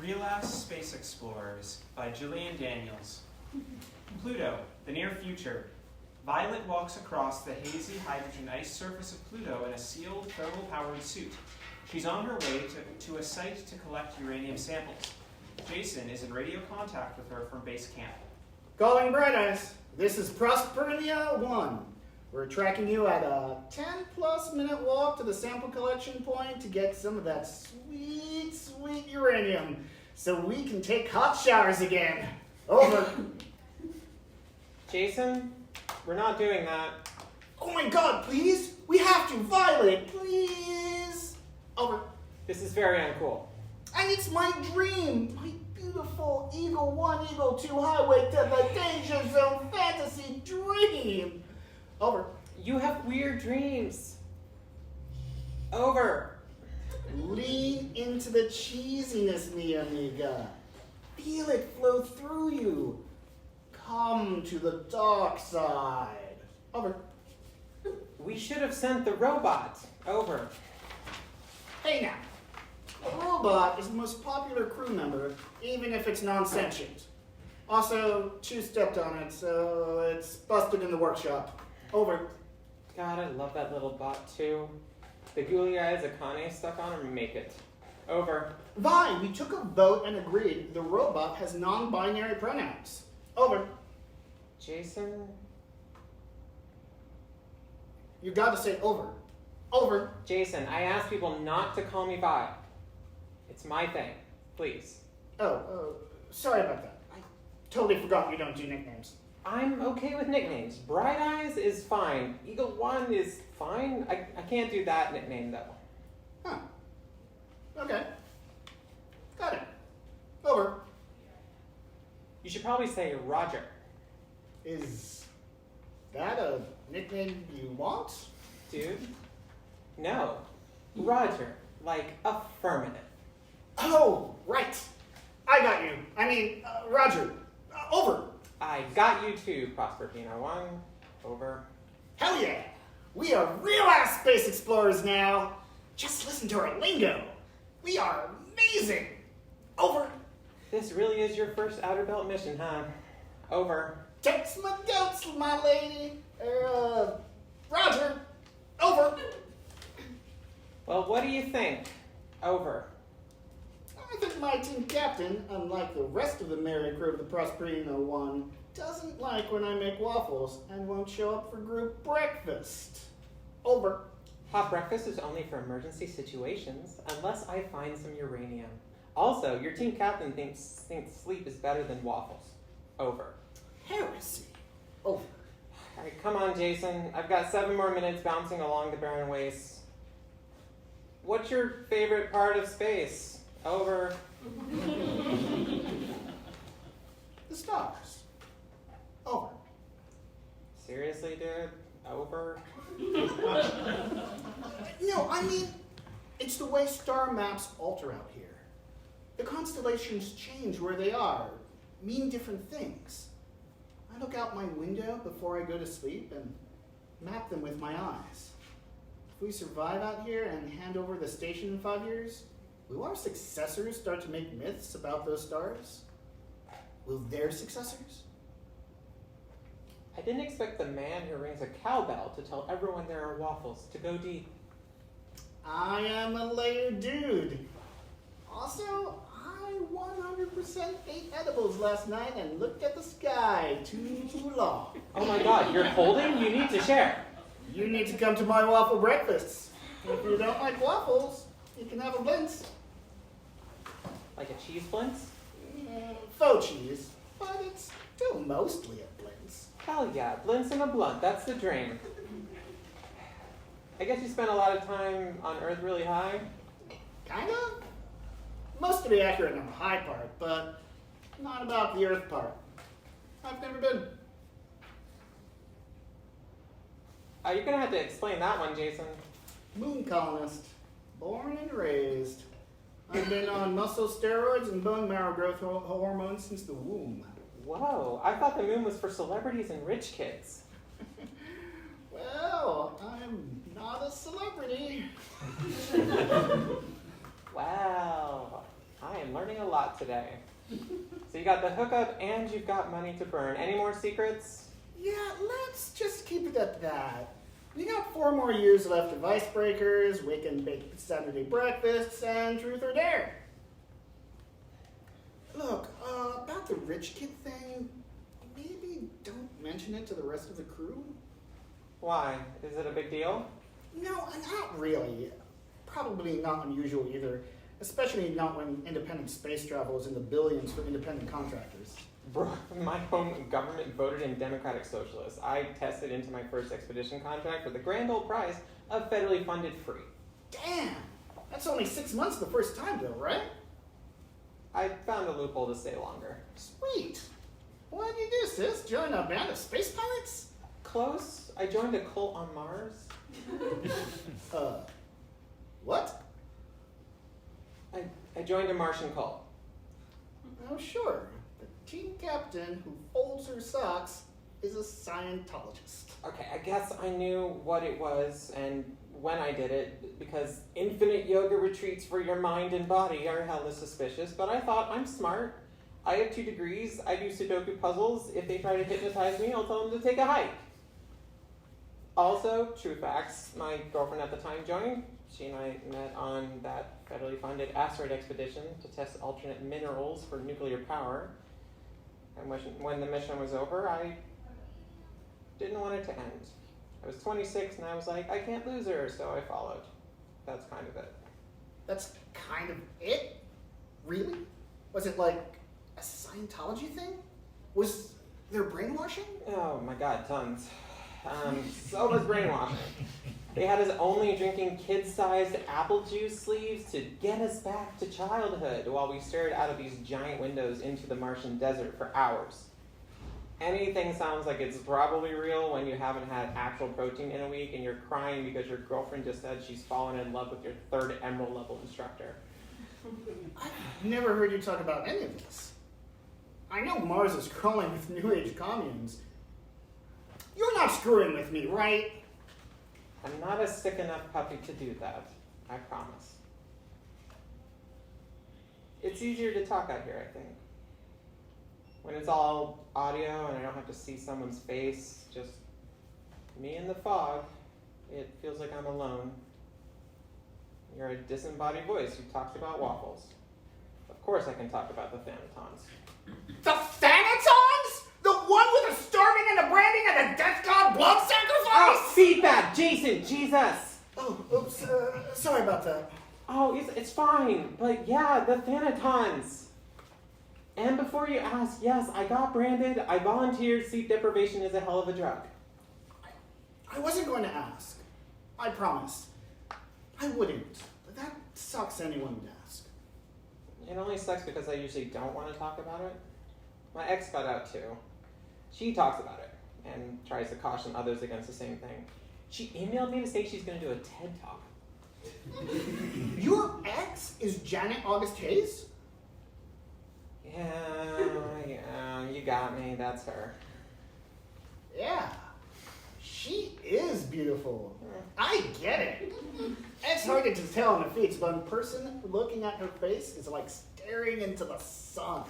Real Space Explorers by Gillian Daniels. Pluto, the near future. Violet walks across the hazy hydrogen ice surface of Pluto in a sealed, thermal-powered suit. She's on her way to a site to collect uranium samples. Jason is in radio contact with her from base camp. Calling Bright Eyes. This is Prosperity 1. We're tracking you at a 10-plus minute walk to the sample collection point to get some of that sweet, sweet uranium so we can take hot showers again. Over. Jason, we're not doing that. Oh my god, please? We have to. Violet, please. Over. This is very uncool. And it's my dream. My beautiful Eagle 1, Eagle 2 highway to the danger zone fantasy dream. Over. You have weird dreams. Over. Lean into the cheesiness, mi amiga. Feel it flow through you. Come to the dark side. Over. We should have sent the robot. Over. Hey now. A robot is the most popular crew member, even if it's non-sentient. Also, Chu stepped on it, so it's busted in the workshop. Over. God, I love that little bot too. The googly eyes Akane stuck on him make it. Over. Vi, we took a vote and agreed the robot has non-binary pronouns. Over. Jason? You gotta say over. Over. Jason, I asked people not to call me Vi. It's my thing. Please. Oh, sorry about that. I totally forgot you don't do nicknames. I'm okay with nicknames. Bright Eyes is fine. Eagle 1 is fine. I can't do that nickname though. Huh. Okay. Got it. Over. You should probably say Roger. Is that a nickname you want? Dude? No. Roger. Like affirmative. Oh, right. I got you. I mean, Roger. Over. I got you too, Prosper Pino 1. Over. Hell yeah. We are real-ass space explorers now. Just listen to our lingo. We are amazing. Over. This really is your first Outer Belt mission, huh? Over. Text my goats, my lady. Roger. Over. Well, what do you think? Over. I think my team captain, unlike the rest of the merry crew of the Prosperino 1, doesn't like when I make waffles and won't show up for group breakfast. Over. Hot breakfast is only for emergency situations, unless I find some uranium. Also, your team captain thinks sleep is better than waffles. Over. Heresy. Over. All right, come on, Jason. I've got 7 more minutes bouncing along the barren wastes. What's your favorite part of space? Over. The stars. Over. Seriously, dude? Over? No, I mean, it's the way star maps alter out here. The constellations change where they are, mean different things. I look out my window before I go to sleep and map them with my eyes. If we survive out here and hand over the station in 5 years, will our successors start to make myths about those stars? Will their successors? I didn't expect the man who rings a cowbell to tell everyone there are waffles to go deep. I am a layered dude. Also, I 100% ate edibles last night and looked at the sky too long. Oh my god, you're holding? You need to share. You need to come to my waffle breakfasts. If you don't like waffles, you can have a blintz. Like a cheese blintz? Faux cheese, but it's still mostly a blintz. Hell yeah, blintz and a blunt, that's the dream. I guess you spent a lot of time on Earth really high? Kinda? Most to be accurate on the high part, but not about the Earth part. I've never been. You're gonna have to explain that one, Jason. Moon colonist, born and raised. I've been on muscle steroids and bone marrow growth hormones since the womb. Whoa, I thought the moon was for celebrities and rich kids. Well, I'm not a celebrity. Wow, I am am learning a lot today. So you got the hookup and you've got money to burn. Any more secrets? Yeah, let's just keep it at that. We got 4 more years left of icebreakers, wake and bake Saturday breakfasts, and truth or dare. Look, about the rich kid thing, maybe don't mention it to the rest of the crew? Why? Is it a big deal? No, not really. Probably not unusual either, especially not when independent space travel is in the billions for independent contractors. Bro, my home government voted in Democratic Socialists. I tested into my first expedition contract for the grand old prize of federally funded free. Damn! That's only 6 months the first time though, right? I found a loophole to stay longer. Sweet. What'd you do, sis? Join a band of space pirates? Close. I joined a cult on Mars. What? I joined a Martian cult. Oh, sure. The team captain who folds her socks is a Scientologist. Okay, I guess I knew what it was and when I did it, because infinite yoga retreats for your mind and body are hella suspicious, but I thought, I'm smart. I have 2 degrees, I do Sudoku puzzles. If they try to hypnotize me, I'll tell them to take a hike. Also, true facts, my girlfriend at the time joined. She and I met on that federally funded asteroid expedition to test alternate minerals for nuclear power. And when the mission was over, I didn't want it to end. I was 26 and I was like, I can't lose her, so I followed. That's kind of it. That's kind of it? Really? Was it like a Scientology thing? Was there brainwashing? Oh my god, tons. So much brainwashing. They had us only drinking kid-sized apple juice sleeves to get us back to childhood while we stared out of these giant windows into the Martian desert for hours. Anything sounds like it's probably real when you haven't had actual protein in a week and you're crying because your girlfriend just said she's fallen in love with your 3rd Emerald level instructor. I've never heard you talk about any of this. I know Mars is crawling with New Age communes. You're not screwing with me, right? I'm not a sick enough puppy to do that. I promise. It's easier to talk out here, I think. When it's all audio and I don't have to see someone's face, just me in the fog, it feels like I'm alone. You're a disembodied voice who talks about waffles. Of course I can talk about the Thanatons. The Thanatons? The one with the starving and the branding and the death god blood sacrifice? Oh, feedback! Jason, Jesus! Oh, oops, sorry about that. Oh, it's fine. But yeah, the Thanatons. And before you ask, yes, I got branded. I volunteered. Sleep deprivation is a hell of a drug. I wasn't going to ask. I promised. I wouldn't. But that sucks anyone would ask. It only sucks because I usually don't want to talk about it. My ex got out too. She talks about it and tries to caution others against the same thing. She emailed me to say she's going to do a TED Talk. Your ex is Janet August Hayes? Yeah, you got me. That's her. Yeah. She is beautiful. I get it. It's hard to tell in the feeds, but in person, looking at her face is like staring into the sun.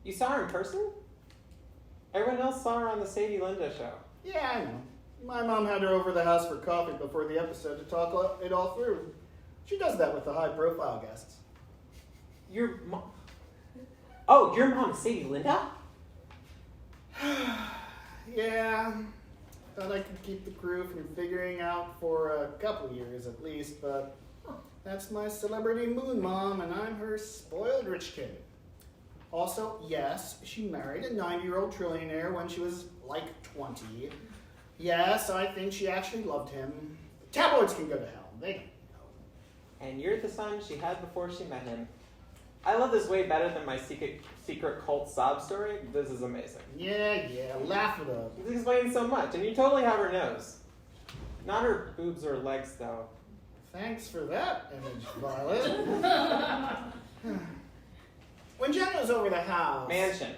You saw her in person? Everyone else saw her on the Sadie Linda show. Yeah, I know. My mom had her over the house for coffee before the episode to talk it all through. She does that with the high-profile guests. Your mom? Oh, your mom is Sadie Linda? Yeah. Thought I could keep the crew from figuring out for a couple years at least, but that's my celebrity moon mom, and I'm her spoiled rich kid. Also, yes, she married a 90-year-old trillionaire when she was like 20. Yes, I think she actually loved him. Tabloids can go to hell. They don't know. And you're the son she had before she met him. I love this way better than my secret cult sob story. This is amazing. Yeah, laugh it up. This explains so much, and you totally have her nose. Not her boobs or legs, though. Thanks for that image, Violet. When Jen was over the house... Mansion.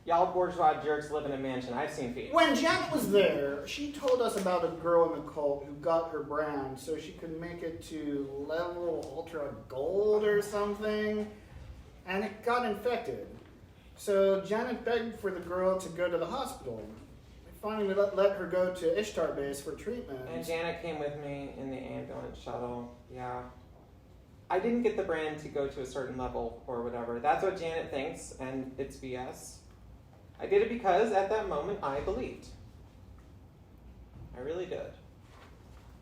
Y'all bourgeois jerks live in a mansion. I've seen feet. When Janet was there, she told us about a girl in the cult who got her brand so she could make it to level ultra gold or something, and it got infected. So Janet begged for the girl to go to the hospital. They finally let her go to Ishtar Base for treatment. And Janet came with me in the ambulance shuttle. Yeah. I didn't get the brand to go to a certain level or whatever. That's what Janet thinks, and it's BS. I did it because at that moment I believed. I really did.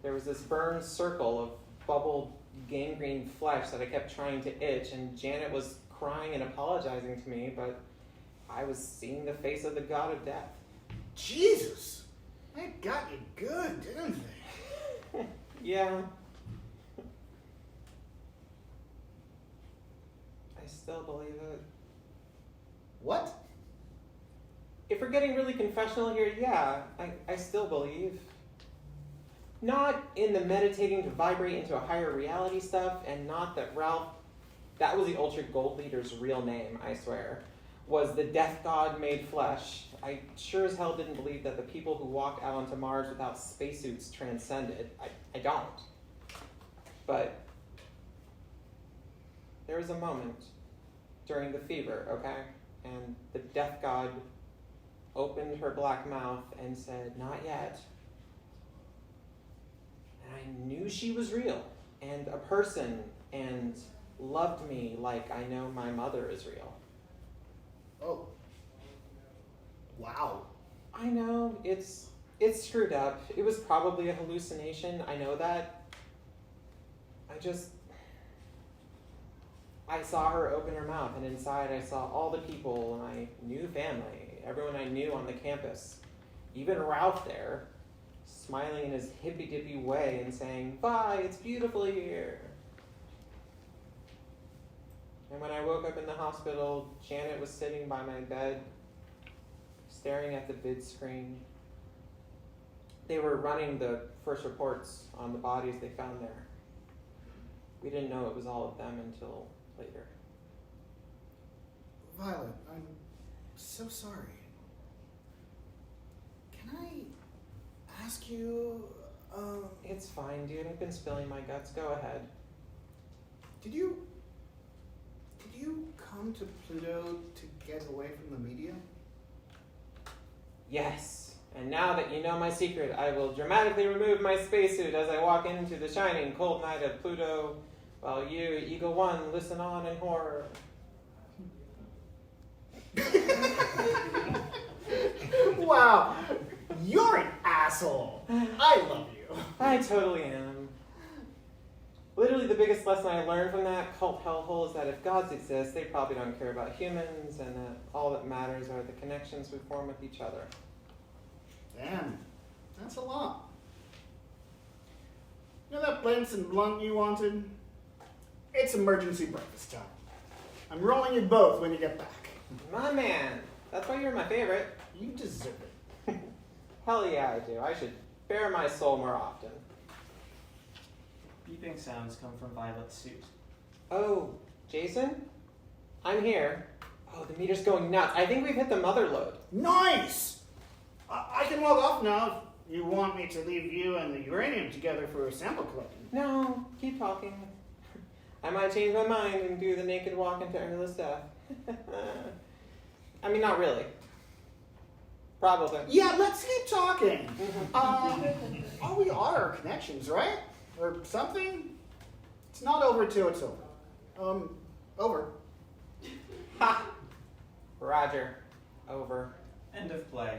There was this burned circle of bubbled gangrene flesh that I kept trying to itch, and Janet was crying and apologizing to me, but I was seeing the face of the god of death. Jesus! They got you good, didn't they? Yeah. I still believe it. What? If we're getting really confessional here, yeah, I still believe. Not in the meditating to vibrate into a higher reality stuff, and not that Ralph, that was the Ultra Gold Leader's real name, I swear, was the death god made flesh. I sure as hell didn't believe that the people who walk out onto Mars without spacesuits transcended. I don't. But there was a moment during the fever, okay? And the death god opened her black mouth and said, "Not yet." And I knew she was real and a person and loved me like I know my mother is real. Oh. Wow. I know, it's screwed up. It was probably a hallucination, I know that. I saw her open her mouth, and inside I saw all the people in my new family, everyone I knew on the campus, even Ralph there, smiling in his hippy-dippy way and saying, "Bye, it's beautiful here." And when I woke up in the hospital, Janet was sitting by my bed, staring at the vid screen. They were running the first reports on the bodies they found there. We didn't know it was all of them until later. Violet, I'm so sorry. Can I ask you, It's fine, dude. I've been spilling my guts. Go ahead. did you come to Pluto to get away from the media? Yes. And now that you know my secret, I will dramatically remove my spacesuit as I walk into the shining cold night of Pluto, while you, Eagle One, listen on in horror. Wow, you're an asshole. I love you. I totally am. Literally, the biggest lesson I learned from that cult hellhole is that if gods exist, they probably don't care about humans, and that all that matters are the connections we form with each other. Damn, that's a lot. You know that Benson blunt you wanted? It's emergency breakfast time. I'm rolling you both when you get back. My man, that's why you're my favorite. You deserve it. Hell yeah, I do. I should bare my soul more often. Beeping sounds come from Violet's suit. Oh, Jason? I'm here. Oh, the meter's going nuts. I think we've hit the mother load. Nice! I can log off now if you want me to leave you and the uranium together for a sample collecting. No, keep talking. I might change my mind and do the naked walk into endless death. I mean, not really. Probably. Yeah, let's keep talking. All we are connections, right? Or something? It's not over till it's over. Over. Ha! Roger. Over. End of play.